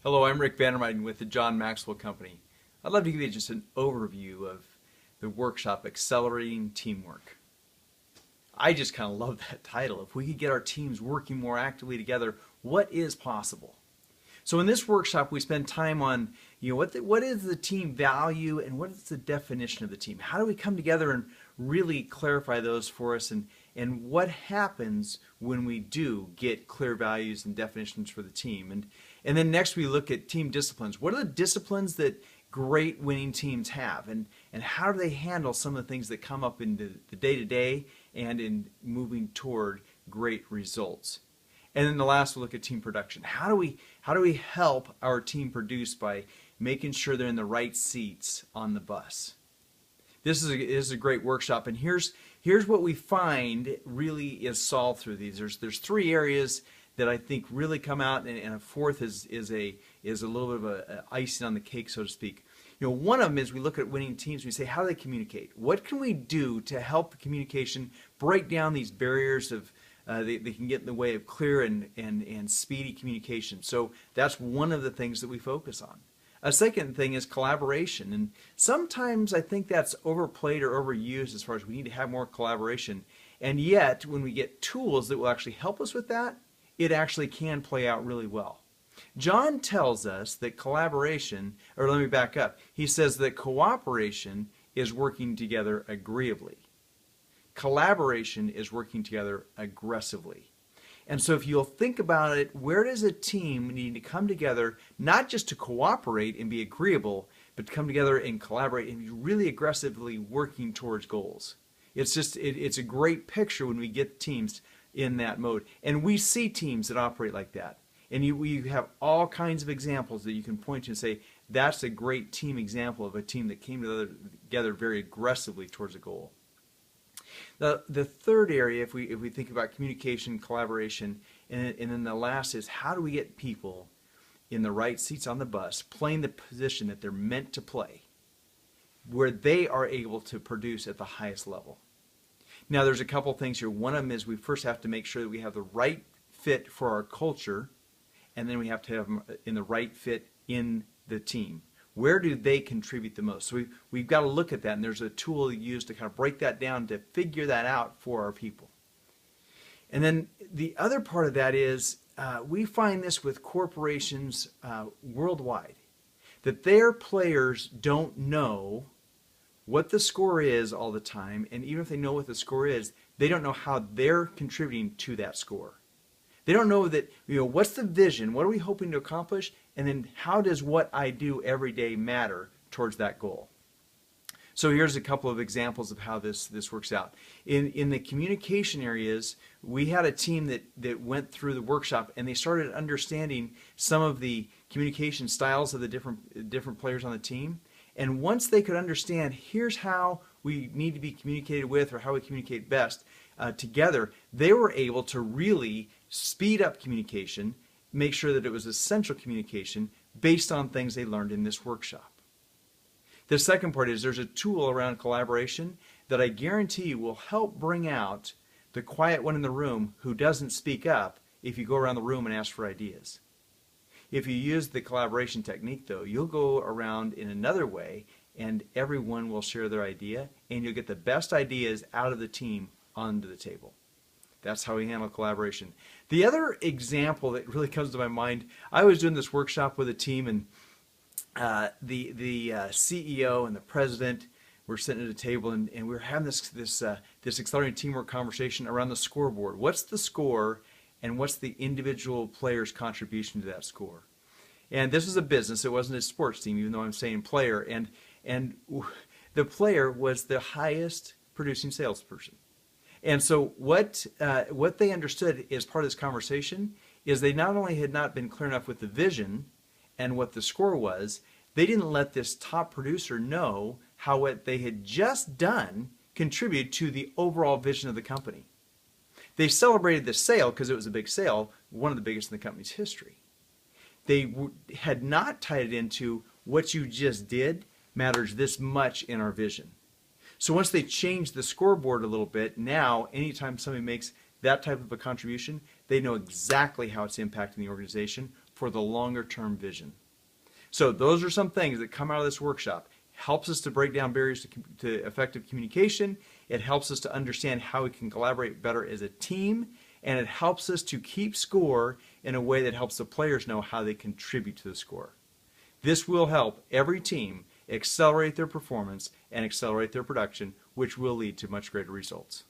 Hello, I'm Rick Vandermeiden with the John Maxwell Company. I'd love to give you just an overview of the workshop, Accelerating Teamwork. I just kind of love that title. If we could get our teams working more actively together, what is possible? So in this workshop, we spend time on, what is the team value and what is the definition of the team? How do we come together and really clarify those for us, and what happens when we do get clear values and definitions for the team? And then next we look at team disciplines. What are the disciplines that great winning teams have, and how do they handle some of the things that come up in the day-to-day and in moving toward great results? And then the last, we'll look at team production. How do we help our team produce by making sure they're in the right seats on the bus? This is a great workshop, and here's what we find really is solved through these. There's three areas that I think really come out, and a fourth is a little bit of a icing on the cake, so to speak. One of them is we look at winning teams. We say, how do they communicate? What can we do to help the communication break down these barriers of they can get in the way of clear and speedy communication? So that's one of the things that we focus on. A second thing is collaboration, and sometimes I think that's overplayed or overused as far as we need to have more collaboration. And yet, when we get tools that will actually help us with that, it actually can play out really well. John tells us that collaboration, or let me back up, he says that cooperation is working together agreeably. Collaboration is working together aggressively. And so if you'll think about it, where does a team need to come together, not just to cooperate and be agreeable, but to come together and collaborate and be really aggressively working towards goals? It's a great picture when we get teams in that mode. And we see teams that operate like that. And we have all kinds of examples that you can point to and say, that's a great team example of a team that came together very aggressively towards a goal. The third area, if we think about communication, collaboration, and then the last is, how do we get people in the right seats on the bus, playing the position that they're meant to play, where they are able to produce at the highest level? Now, there's a couple things here. One of them is we first have to make sure that we have the right fit for our culture, and then we have to have them in the right fit in the team. Where do they contribute the most? So we've got to look at that, and there's a tool to use to kind of break that down to figure that out for our people. And then the other part of that is we find this with corporations worldwide, that their players don't know what the score is all the time, and even if they know what the score is, they don't know how they're contributing to that score. They don't know that, what's the vision, what are we hoping to accomplish, and then how does what I do every day matter towards that goal? So here's a couple of examples of how this works out. In the communication areas, we had a team that went through the workshop, and they started understanding some of the communication styles of the different players on the team. And once they could understand, here's how we need to be communicated with, or how we communicate best together, they were able to really speed up communication, make sure that it was essential communication based on things they learned in this workshop. The second part is there's a tool around collaboration that I guarantee you will help bring out the quiet one in the room who doesn't speak up if you go around the room and ask for ideas. If you use the collaboration technique, though, you'll go around in another way and everyone will share their idea, and you'll get the best ideas out of the team onto the table. That's how we handle collaboration. The other example that really comes to my mind, I was doing this workshop with a team, and the CEO and the president were sitting at a table, and we were having this accelerating teamwork conversation around the scoreboard. What's the score, and what's the individual player's contribution to that score? And this was a business; it wasn't a sports team, even though I'm saying player. And the player was the highest producing salesperson. And so what they understood as part of this conversation is they not only had not been clear enough with the vision and what the score was, they didn't let this top producer know how what they had just done contributed to the overall vision of the company. They celebrated the sale because it was a big sale, one of the biggest in the company's history. They had not tied it into what you just did matters this much in our vision. So once they changed the scoreboard a little bit, now anytime somebody makes that type of a contribution, they know exactly how it's impacting the organization, for the longer term vision. So those are some things that come out of this workshop. Helps us to break down barriers to effective communication. It helps us to understand how we can collaborate better as a team. And it helps us to keep score in a way that helps the players know how they contribute to the score. This will help every team accelerate their performance and accelerate their production, which will lead to much greater results.